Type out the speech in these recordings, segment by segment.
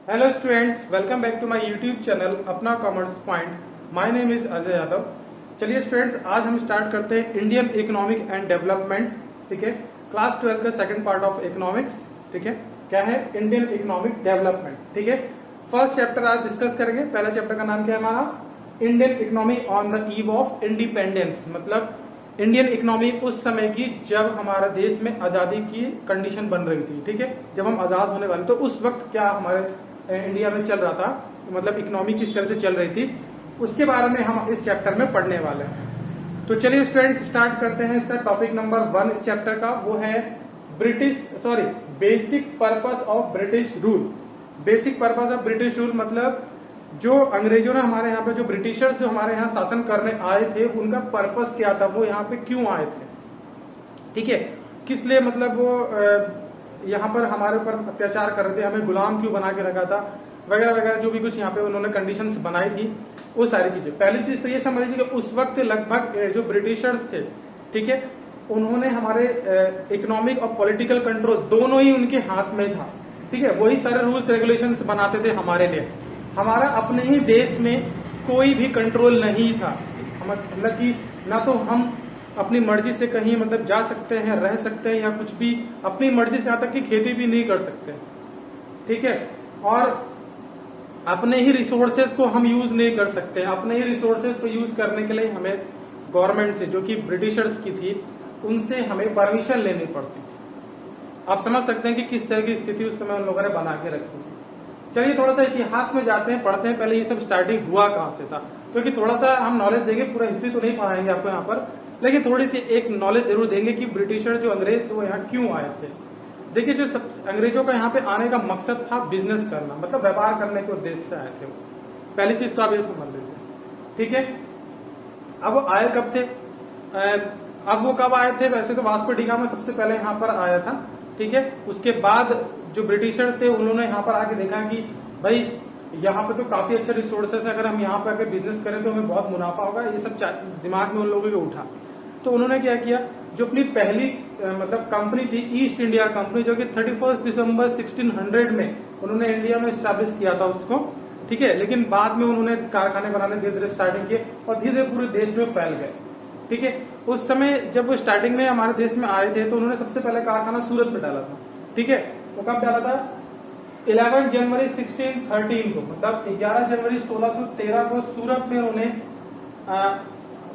Hello students, welcome back to my YouTube channel अपना commerce point. My name is Ajay Yadav. चलिए students, आज हम start करते हैं इंडियन इकोनॉमिक एंड डेवलपमेंट। ठीक है, क्लास 12 का सेकंड पार्ट ऑफ इकोनॉमिक्स। ठीक है, क्या है? Indian economic development. ठीक है, फर्स्ट चैप्टर आज डिस्कस करेंगे। पहला चैप्टर का नाम क्या है हमारा? Indian economy on the eve of independence. मतलब इंडियन इकोनॉमी उस समय की जब हमारा देश में आजादी की कंडीशन बन रही थी। ठीक है, जब हम आजाद होने वाले तो उस वक्त क्या हमारे इंडिया में चल रहा था, मतलब इकोनॉमी किस तरह से चल रही थी, उसके बारे में हम इस चैप्टर में पढ़ने वाले हैं। तो चलिए स्टूडेंट्स स्टार्ट करते हैं। इसका टॉपिक नंबर 1 इस चैप्टर का वो है basic purpose of British rule. Basic purpose of British rule मतलब जो अंग्रेजों ने हमारे यहाँ पे, जो ब्रिटिशर्स जो हमारे यहाँ शासन करने आए थे, उनका पर्पस क्या था, वो यहाँ पे क्यों आए थे। ठीक है, किस लिए, मतलब वो यहाँ पर हमारे ऊपर अत्याचार कर रहे थे, हमें गुलाम क्यों बना के रखा था, वगैरह वगैरह, जो भी कुछ यहाँ पे उन्होंने कंडीशंस बनाई थी, वो सारी चीजें। पहली चीज तो ये समझ लीजिए कि उस वक्त लगभग जो ब्रिटिशर्स थे, ठीक है, उन्होंने हमारे इकोनॉमिक और पॉलिटिकल कंट्रोल दोनों ही उनके हाथ में था। ठीक है, वही सारे रूल्स रेगुलेशंस बनाते थे हमारे लिए। हमारा अपने ही देश में कोई भी कंट्रोल नहीं था। मतलब कि ना तो हम अपनी मर्जी से कहीं मतलब जा सकते हैं, रह सकते हैं, या कुछ भी अपनी मर्जी से, यहाँ तक कि खेती भी नहीं कर सकते। ठीक है, और अपने ही रिसोर्सेज को हम यूज नहीं कर सकते। अपने ही रिसोर्सेज को यूज करने के लिए हमें गवर्नमेंट से, जो कि ब्रिटिशर्स की थी, उनसे हमें परमिशन लेनी पड़ती थी। आप समझ सकते हैं कि किस तरह की स्थिति उस समय उन लोगों ने बना के रखी थी। चलिए थोड़ा सा इतिहास में जाते हैं, पढ़ते हैं पहले ये सब स्टार्टिंग हुआ कहाँ से था, क्योंकि थोड़ा सा हम नॉलेज देंगे। पूरा हिस्ट्री तो नहीं पढ़ाएंगे आपको यहाँ पर, लेकिन थोड़ी सी एक नॉलेज जरूर देंगे कि ब्रिटिशर जो अंग्रेज वो यहाँ क्यों आए थे। देखिए, जो अंग्रेजों का यहाँ पे आने का मकसद था बिजनेस करना, मतलब व्यापार करने के उद्देश्य से आए थे वो। पहली चीज तो आप ये समझ लीजिए। ठीक है, अब वो आए कब थे? अब वो कब आए थे? वैसे तो वास्को डी गामा सबसे पहले यहाँ पर आया था। ठीक है, उसके बाद जो ब्रिटिशर थे उन्होंने यहाँ पर आके देखा कि भाई यहाँ पे तो काफी अच्छा रिसोर्सेस है, अगर हम यहाँ पे आकर बिजनेस करें तो हमें बहुत मुनाफा होगा। ये सब दिमाग में उन लोगों के उठा। तो उन्होंने क्या किया, जो अपनी पहली मतलब कंपनी थी, ईस्ट इंडिया कंपनी, जो कि 31 दिसंबर 1600 में उन्होंने इंडिया में स्टैब्लिश किया था उसको। ठीक है, लेकिन बाद में उन्होंने कारखाने बनाने धीरे धीरे स्टार्टिंग किए और धीरे धीरे पूरे देश में फैल गए। ठीक है, उस समय जब वो स्टार्टिंग में हमारे देश में आए थे तो उन्होंने सबसे पहले कारखाना सूरत में डाला था। ठीक है, वो कब डाला था? 11 जनवरी 1613 को, मतलब 11 जनवरी 1613 को सूरत में उन्होंने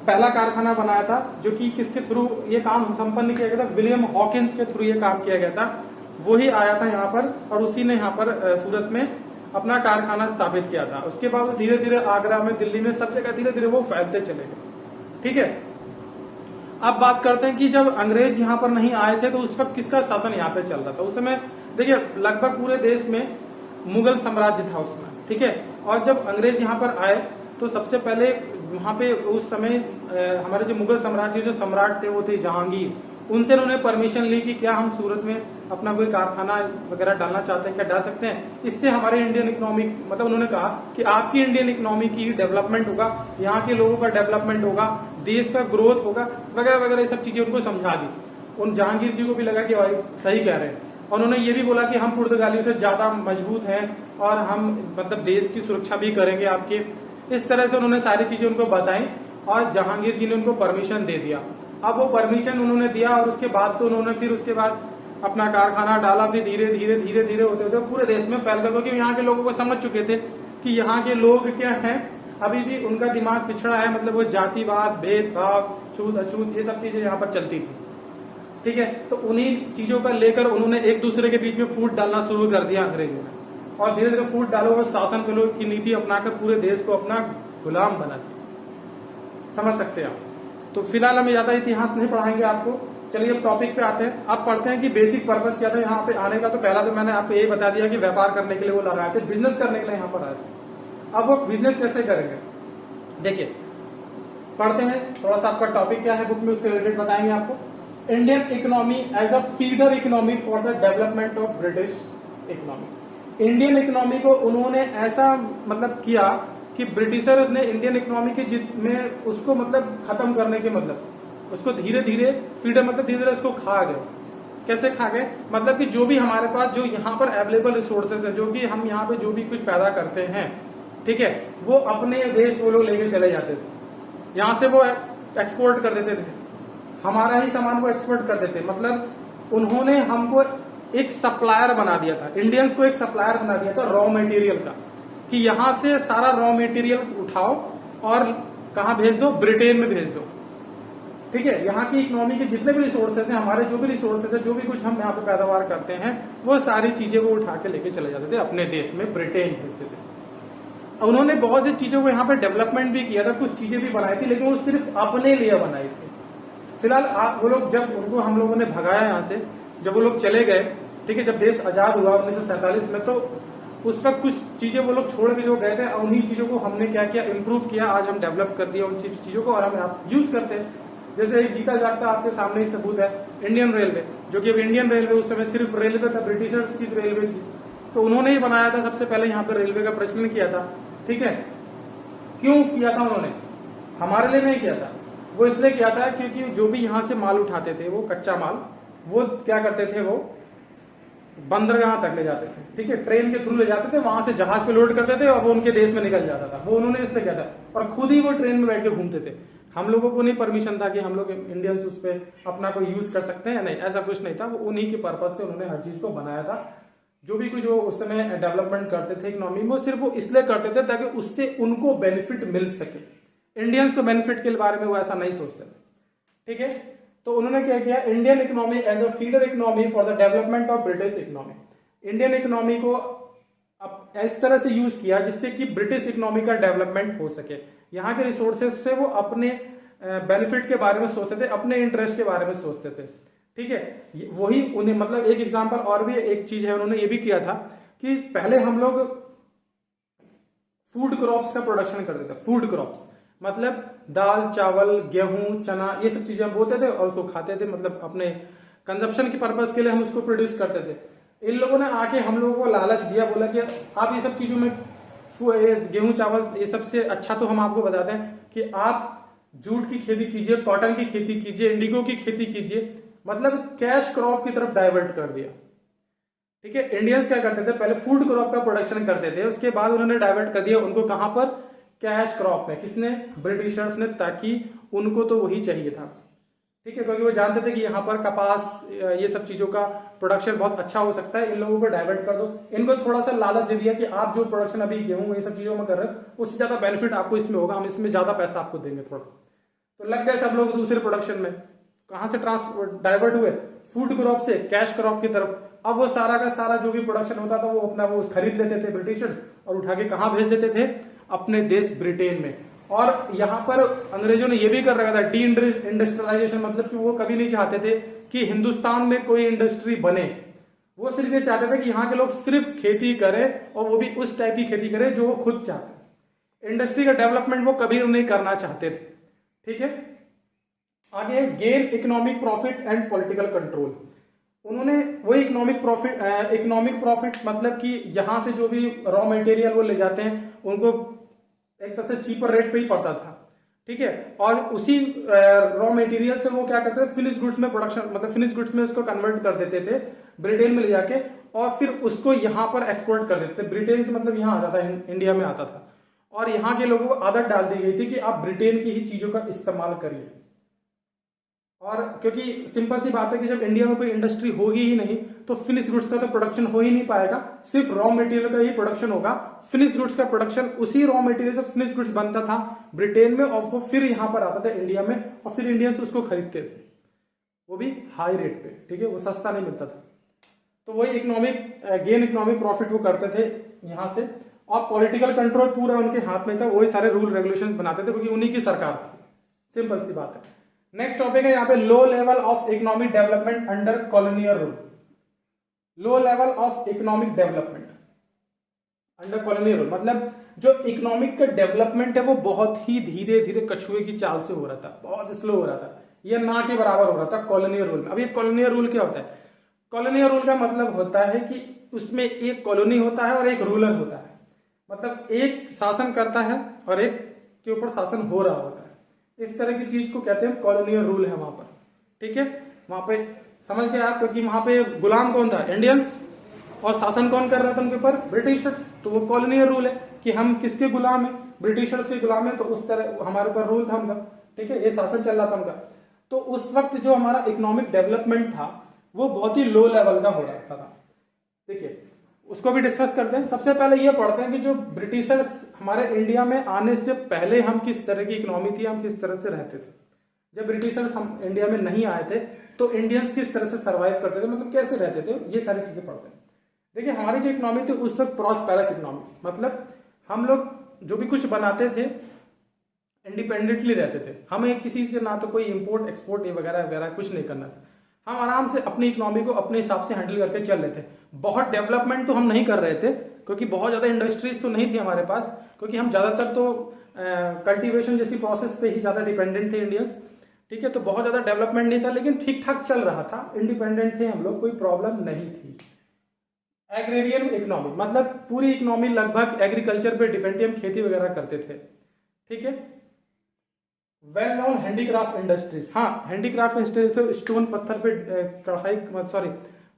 पहला कारखाना बनाया था, जो कि किसके थ्रू ये काम संपन्न किया गया था? विलियम हॉकिंस के थ्रू ये काम किया गया था। वही आया था यहाँ पर और उसी ने यहाँ पर सूरत में अपना कारखाना स्थापित किया था। उसके बाद धीरे धीरे आगरा में, दिल्ली में, सब जगह धीरे धीरे वो फैलते चले गए। ठीक है, अब बात करते हैं कि जब अंग्रेज यहाँ पर नहीं आए थे तो उस वक्त किसका शासन यहाँ पे चल रहा था? उस समय देखिए लगभग पूरे देश में मुगल साम्राज्य था उसमें। ठीक है, और जब अंग्रेज यहाँ पर आए तो सबसे पहले वहां पे उस समय हमारे जो मुगल साम्राज्य जो सम्राट थे वो थे जहांगीर। उनसे उन्होंने परमिशन ली कि क्या हम सूरत में अपना कोई कारखाना वगैरह डालना चाहते हैं, क्या डाल सकते हैं? इससे हमारे इंडियन इकोनॉमी, मतलब उन्होंने कहा कि आपकी इंडियन इकोनॉमी की डेवलपमेंट होगा, यहाँ के लोगों का डेवलपमेंट होगा, देश का ग्रोथ होगा, वगैरह वगैरह, ये सब चीजें उनको समझा दी। उन जहांगीर जी को भी लगा कि भाई सही कह रहे हैं। और उन्होंने ये भी बोला कि हम पुर्तगालियों से ज्यादा मजबूत हैं और हम मतलब देश की सुरक्षा भी करेंगे आपके। इस तरह से उन्होंने सारी चीजें उनको बताई और जहांगीर जी ने उनको परमिशन दे दिया। अब वो परमिशन उन्होंने दिया और उसके बाद तो उन्होंने फिर उसके बाद अपना कारखाना डाला। फिर धीरे धीरे धीरे धीरे होते होते पूरे देश में फैल गया, क्योंकि यहाँ के लोगों को समझ चुके थे कि यहाँ के लोग क्या हैं, अभी भी उनका दिमाग पिछड़ा है। मतलब वो जातिवाद, भेदभाव, छूत अछूत, ये सब चीजें यहाँ पर चलती थी। ठीक है, तो उन्हीं चीजों का लेकर उन्होंने एक दूसरे के बीच में फूट डालना शुरू कर दिया अंग्रेजों ने, और धीरे धीरे फूट डालो और शासन करो की नीति अपनाकर पूरे देश को अपना गुलाम बना दिया। समझ सकते हैं आप? तो फिलहाल हम ज्यादा इतिहास नहीं पढ़ाएंगे आपको। चलिए अब टॉपिक पे आते हैं। आप पढ़ते हैं कि बेसिक पर्पस क्या था यहाँ पे आने का। तो पहला तो मैंने आपको ये बता दिया कि व्यापार करने के लिए वो लगाए थे, बिजनेस करने के लिए यहाँ पर आए थे। अब वो बिजनेस कैसे करेंगे, देखिए पढ़ते हैं। थोड़ा सा आपका टॉपिक क्या है बुक में, उसके रिलेटेड बताएंगे आपको। Indian economy as a feeder economy for the development of British economy. Indian economy को उन्होंने ऐसा मतलब किया कि ब्रिटिशर ने इंडियन इकोनॉमी के में उसको मतलब खत्म करने के, मतलब उसको धीरे धीरे फीडर मतलब धीरे धीरे उसको खा गए। कैसे खा गए? मतलब कि जो भी हमारे पास जो यहाँ पर अवेलेबल रिसोर्सेज है, जो कि हम यहाँ पे जो भी कुछ पैदा करते हैं, ठीक है, वो अपने देश वो लोग लेके चले जाते थे, यहाँ से वो एक्सपोर्ट कर देते थे, हमारा ही सामान वो एक्सपोर्ट कर देते। मतलब उन्होंने हमको एक सप्लायर बना दिया था, इंडियंस को एक सप्लायर बना दिया था रॉ मटेरियल का, कि यहां से सारा रॉ मटेरियल उठाओ और कहा भेज दो, ब्रिटेन में भेज दो। ठीक है, यहाँ की इकोनॉमी के जितने भी रिसोर्सेज हैं, हमारे जो भी रिसोर्सेज है, जो भी कुछ हम यहाँ पे पैदावार करते हैं, वो सारी चीजें वो उठा के लेके चले जाते थे अपने देश में, ब्रिटेन भेजते थे। उन्होंने बहुत सी चीजों को यहाँ पे डेवलपमेंट भी किया था, कुछ चीजें भी बनाई थी, लेकिन वो सिर्फ अपने लिए बनाई थी। फिलहाल वो लोग जब उनको हम लोगों ने भगाया यहाँ से, जब वो लोग चले गए, ठीक है, जब देश आजाद हुआ 1947 में, तो उस वक्त कुछ चीजें वो लोग छोड़ के जो गए थे, उन्हीं चीजों को हमने क्या किया, इम्प्रूव किया, आज हम डेवलप कर दिया उन चीजों को और हम यूज करते हैं। जैसे एक जीता जागता आपके सामने एक सबूत है, इंडियन रेलवे, जो कि अब इंडियन रेलवे उस समय सिर्फ रेलवे था, ब्रिटिशर्स की रेलवे थी, तो उन्होंने ही बनाया था, सबसे पहले यहाँ पर रेलवे का प्रचलन किया था। ठीक है, क्यों किया था उन्होंने? हमारे लिए नहीं किया था, वो इसलिए किया था क्योंकि जो भी यहाँ से माल उठाते थे, वो कच्चा माल, वो क्या करते थे, वो बंदरगाह तक ले जाते थे। ठीक है, ट्रेन के थ्रू ले जाते थे, वहां से जहाज पे लोड करते थे और वो उनके देश में निकल जाता था। वो उन्होंने इसलिए किया था, और खुद ही वो ट्रेन में बैठ के घूमते थे। हम लोगों को नहीं परमिशन था कि हम लोग इंडियंस उस पर अपना कोई यूज कर सकते हैं, नहीं, ऐसा कुछ नहीं था। वो उन्हीं के पर्पज से उन्होंने हर चीज को बनाया था। जो भी कुछ वो उस समय डेवलपमेंट करते थे इकोनॉमी में, वो सिर्फ वो इसलिए करते थे ताकि उससे उनको बेनिफिट मिल सके। इंडियंस को बेनिफिट के बारे में वो ऐसा नहीं सोचते थे। ठीक है, तो उन्होंने क्या किया, Indian economy as a feeder economy for the development of British economy. Indian economy को अब इस तरह से यूज किया जिससे कि ब्रिटिश इकोनॉमी का डेवलपमेंट हो सके। यहाँ के रिसोर्सेज से वो अपने बेनिफिट के बारे में सोचते थे, अपने इंटरेस्ट के बारे में सोचते थे। ठीक है, वही उन्हें, मतलब एक एग्जांपल और भी एक चीज है, उन्होंने ये भी किया था कि पहले हम लोग फूड क्रॉप्स का प्रोडक्शन करते थे। फूड क्रॉप्स मतलब दाल, चावल, गेहूं, चना, ये सब चीजें हम बोते थे और उसको खाते थे, मतलब अपने कंजप्शन के पर्पज के लिए हम उसको प्रोड्यूस करते थे। इन लोगों ने आके हम लोगों को लालच दिया, बोला कि आप ये सब चीजों में, गेहूं, चावल, ये सबसे अच्छा तो हम आपको बताते हैं कि आप जूट की खेती कीजिए, कॉटन की खेती कीजिए, इंडिगो की खेती कीजिए। मतलब कैश क्रॉप की तरफ डाइवर्ट कर दिया। ठीक है, इंडियंस क्या करते थे, पहले फूड क्रॉप का प्रोडक्शन करते थे, उसके बाद उन्होंने डाइवर्ट कर दिया उनको कहां पर, कैश क्रॉप में। किसने? ब्रिटिशर्स ने, ताकि उनको तो वही चाहिए था। ठीक है, क्योंकि वो जानते थे कि यहाँ पर कपास, ये सब चीजों का प्रोडक्शन बहुत अच्छा हो सकता है, इन लोगों को डाइवर्ट कर दो। इनको थोड़ा सा लालच दे दिया कि आप जो प्रोडक्शन अभी गेहूं, ये सब चीजों में कर रहे हो, उससे ज्यादा बेनिफिट आपको इसमें होगा, हम इसमें ज्यादा पैसा आपको देंगे थोड़ा। तो लग गए सब लोग दूसरे प्रोडक्शन में। कहां से डाइवर्ट हुए? फूड क्रॉप से कैश क्रॉप की तरफ। अब वो सारा का सारा जो भी प्रोडक्शन होता था, वो अपना वो खरीद लेते थे ब्रिटिशर्स और उठा के कहां भेज देते थे? अपने देश ब्रिटेन में। और यहां पर अंग्रेजों ने ये भी कर रखा था डी इंडस्ट्रियलाइजेशन, मतलब कि वो कभी नहीं चाहते थे कि हिंदुस्तान में कोई इंडस्ट्री बने। वो सिर्फ ये चाहते थे कि यहाँ के लोग सिर्फ खेती करें, और वो भी उस टाइप की खेती करें जो वो खुद चाहते। इंडस्ट्री का डेवलपमेंट वो कभी नहीं करना चाहते थे। ठीक है, आगे gain economic profit and political control. उन्होंने वही इकोनॉमिक प्रॉफिट मतलब कि यहां से जो भी रॉ मटेरियल वो ले जाते हैं, उनको एक तरह से चीपर रेट पे ही पड़ता था। ठीक है, और उसी रॉ मटेरियल से वो क्या करते थे, फिनिश गुड्स में प्रोडक्शन, मतलब फिनिश गुड्स में उसको कन्वर्ट कर देते थे ब्रिटेन में ले जाके, और फिर उसको यहाँ पर एक्सपोर्ट कर देते थे। ब्रिटेन से मतलब यहाँ आता था, इंडिया में आता था, और यहाँ के लोगों को आदत डाल दी गई थी कि आप ब्रिटेन की ही चीजों का इस्तेमाल करिए। और क्योंकि सिंपल सी बात है कि जब इंडिया में कोई इंडस्ट्री होगी ही नहीं, तो फिनिश गुड्स का तो प्रोडक्शन हो ही नहीं पाएगा, सिर्फ रॉ मटेरियल का ही प्रोडक्शन होगा। फिनिश गुड्स का प्रोडक्शन, उसी रॉ मटेरियल से फिनिश गुड्स बनता था ब्रिटेन में, और वो फिर यहां पर आता था इंडिया में, और फिर इंडियंस उसको खरीदते थे, वो भी हाई रेट पे। ठीक है, वो सस्ता नहीं मिलता था। तो वही इकोनॉमिक प्रॉफिट वो करते थे यहां से। और पॉलिटिकल कंट्रोल पूरा उनके हाथ में था, वही सारे रूल रेगुलेशन बनाते थे, क्योंकि उन्हीं की सरकार थी। सिंपल सी बात है। नेक्स्ट टॉपिक है यहाँ पे low level of economic development under colonial rule. Low level of economic development under colonial rule, मतलब जो इकोनॉमिक का डेवलपमेंट है वो बहुत ही धीरे धीरे कछुए की चाल से हो रहा था, बहुत स्लो हो रहा था, ये ना के बराबर हो रहा था कॉलोनियल रूल में। अब ये कॉलोनियल रूल क्या होता है? कॉलोनियल रूल का मतलब होता है कि उसमें एक कॉलोनी होता है और एक रूलर होता है, मतलब एक शासन करता है और एक के ऊपर शासन हो रहा होता है। इस तरह की चीज को कहते हैं कॉलोनियल रूल है वहां पर। ठीक है, वहां पे समझ गए आप, क्योंकि वहां पे गुलाम कौन था, इंडियंस, और शासन कौन कर रहा था उनके ऊपर, ब्रिटिशर्स। तो वो कॉलोनियल रूल है कि हम किसके गुलाम है, ब्रिटिशर्स के गुलाम है, तो उस तरह हमारे ऊपर रूल था उनका, ठीक है, ये शासन चल रहा था उनका। तो उस वक्त जो हमारा इकोनॉमिक डेवलपमेंट था वो बहुत ही लो लेवल का हो रहा था। देखिए उसको भी डिस्कस करते हैं। सबसे पहले ये पढ़ते हैं कि जो ब्रिटिशर्स हमारे इंडिया में आने से पहले हम किस तरह की इकोनॉमी थी, हम किस तरह से रहते थे। जब ब्रिटिशर्स हम इंडिया में नहीं आए थे तो इंडियंस किस तरह से सर्वाइव करते थे, मतलब कैसे रहते थे, ये सारी चीजें पढ़ते हैं। देखिए हमारी जो इकोनॉमी थी उस वक्त प्रॉस्पेरस इकोनॉमी, मतलब हम लोग जो भी कुछ बनाते थे इंडिपेंडेंटली रहते थे, हमें किसी से ना तो कोई इंपोर्ट एक्सपोर्ट ये वगैरह वगैरह कुछ नहीं करना था। हम आराम से अपनी इकोनॉमी को अपने हिसाब से हैंडल करके चल रहे थे। बहुत डेवलपमेंट तो हम नहीं कर रहे थे क्योंकि बहुत ज्यादा इंडस्ट्रीज तो नहीं थी हमारे पास, क्योंकि हम ज्यादातर तो कल्टीवेशन जैसी प्रोसेस पे ही ज्यादा डिपेंडेंट थे इंडियंस, ठीक है। तो बहुत ज्यादा डेवलपमेंट नहीं था, लेकिन ठीक ठाक चल रहा था, इंडिपेंडेंट थे हम लोग, कोई प्रॉब्लम नहीं थी। एग्रेरियन इकोनॉमी मतलब पूरी इकोनॉमी लगभग एग्रीकल्चर पे डिपेंड थी, हम खेती वगैरह करते थे, ठीक है। वेल नोन हैंडीक्राफ्ट इंडस्ट्रीज, हाँ हैंडीक्राफ्ट इंडस्ट्रीज तो स्टोन पत्थर पे कढ़ाई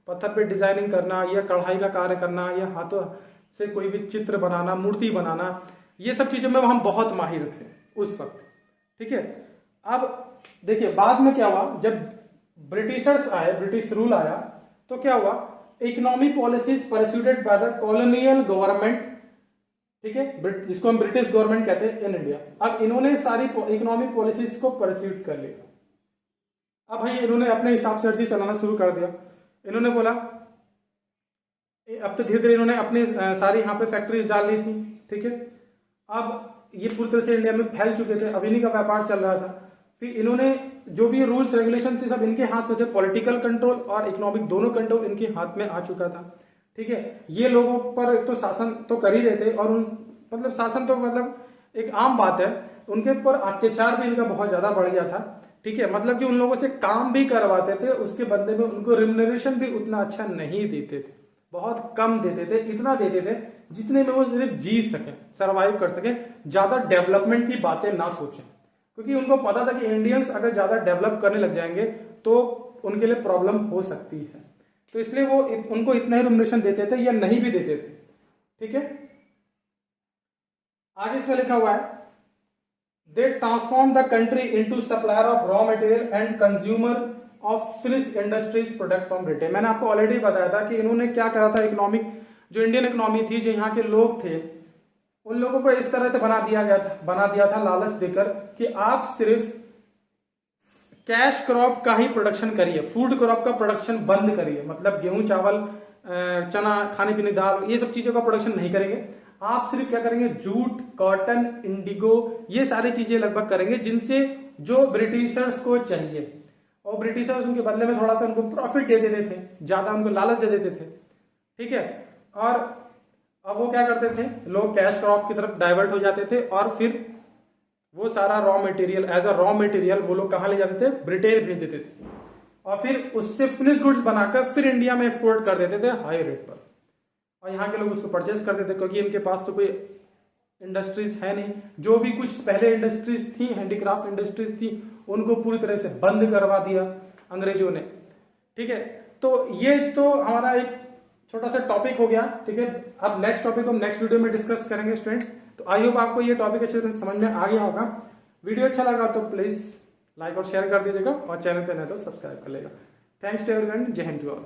पत्थर पे डिजाइनिंग करना या कढ़ाई का कार्य करना या हाथों से कोई भी चित्र बनाना, मूर्ति बनाना, ये सब चीजों में हम बहुत माहिर थे उस वक्त, ठीक है। अब देखिए बाद में क्या हुआ, जब ब्रिटिशर्स आए, ब्रिटिश रूल आया, तो क्या हुआ, economy policies pursued by the colonial government, ठीक है, जिसको हम ब्रिटिश गवर्नमेंट कहते हैं इन इंडिया। अब इन्होंने सारी इकोनॉमिक पॉलिसीज को परस्यूट कर लिया। अब भाई इन्होंने अपने हिसाब से हर चीज चलाना शुरू कर दिया। इन्होंने बोला, अब तो धीरे धीरे इन्होंने अपनी सारी यहाँ पे फैक्ट्रीज डाल ली थी, ठीक है। अब ये पूरी तरह से इंडिया में फैल चुके थे, अब इन्हीं का व्यापार चल रहा था। फिर इन्होंने जो भी रूल्स रेगुलेशन थे सब इनके हाथ में थे, पॉलिटिकल कंट्रोल और इकोनॉमिक दोनों कंट्रोल इनके हाथ में आ चुका था, ठीक है। ये लोगों पर तो शासन तो कर ही रहे थे, और मतलब शासन तो मतलब एक आम बात है, उनके ऊपर अत्याचार भी इनका बहुत ज्यादा बढ़ गया था, ठीक है। मतलब कि उन लोगों से काम भी करवाते थे, उसके बदले में उनको रिम्यूनरेशन भी उतना अच्छा नहीं देते थे, बहुत कम देते थे, इतना देते थे जितने में वो सिर्फ जी सके, सरवाइव कर सके, ज्यादा डेवलपमेंट की बातें ना सोचें, क्योंकि उनको पता था कि इंडियंस अगर ज्यादा डेवलप करने लग जाएंगे तो उनके लिए प्रॉब्लम हो सकती है। तो इसलिए वो उनको इतना ही रिम्यूनरेशन देते थे या नहीं भी देते थे, ठीक है। आगे इसमें लिखा हुआ है, they transform the country into supplier of raw material and consumer of finish industries product from Britain. मैंने आपको ऑलरेडी बताया था कि इन्होंने क्या करा था, इकोनॉमिक जो इंडियन इकोनॉमी थी, जो यहाँ के लोग थे, उन लोगों को इस तरह से बना दिया था लालच देकर कि आप सिर्फ कैश क्रॉप का ही प्रोडक्शन करिए, फूड क्रॉप का प्रोडक्शन बंद करिए, मतलब गेहूं चावल चना खाने पीने दाल ये सब चीजों का प्रोडक्शन नहीं करेंगे। आप सिर्फ क्या करेंगे, जूट, कॉटन, इंडिगो, ये सारी चीजें लगभग करेंगे जिनसे जो ब्रिटिशर्स को चाहिए, और ब्रिटिशर्स उनके बदले में थोड़ा सा उनको प्रॉफिट दे देते थे, ज्यादा उनको लालच दे देते थे, ठीक है। और अब वो क्या करते थे, लोग कैश क्रॉप की तरफ डाइवर्ट हो जाते थे, और फिर वो सारा raw material as a raw material वो लोग कहां ले जाते थे, ब्रिटेन भेज देते थे, और फिर उससे फिनिश गुड्स बनाकर फिर इंडिया में एक्सपोर्ट कर देते थे हाई रेट पर, और यहाँ के लोग उसको परचेज करते थे, क्योंकि इनके पास तो कोई इंडस्ट्रीज है नहीं। जो भी कुछ पहले इंडस्ट्रीज थी, हैंडीक्राफ्ट इंडस्ट्रीज थी, उनको पूरी तरह से बंद करवा दिया अंग्रेजों ने, ठीक है। तो ये तो हमारा एक छोटा सा टॉपिक हो गया, ठीक है। अब नेक्स्ट टॉपिक हम नेक्स्ट वीडियो में डिस्कस करेंगे स्टूडेंट्स। तो आई होप आपको ये टॉपिक अच्छे से समझ में आ गया होगा। वीडियो अच्छा लगा तो प्लीज लाइक और शेयर कर दीजिएगा, और चैनल पे नहीं तो सब्सक्राइब कर लेगा। थैंक्स टू एवरीवन, जय हिंद टू ऑल।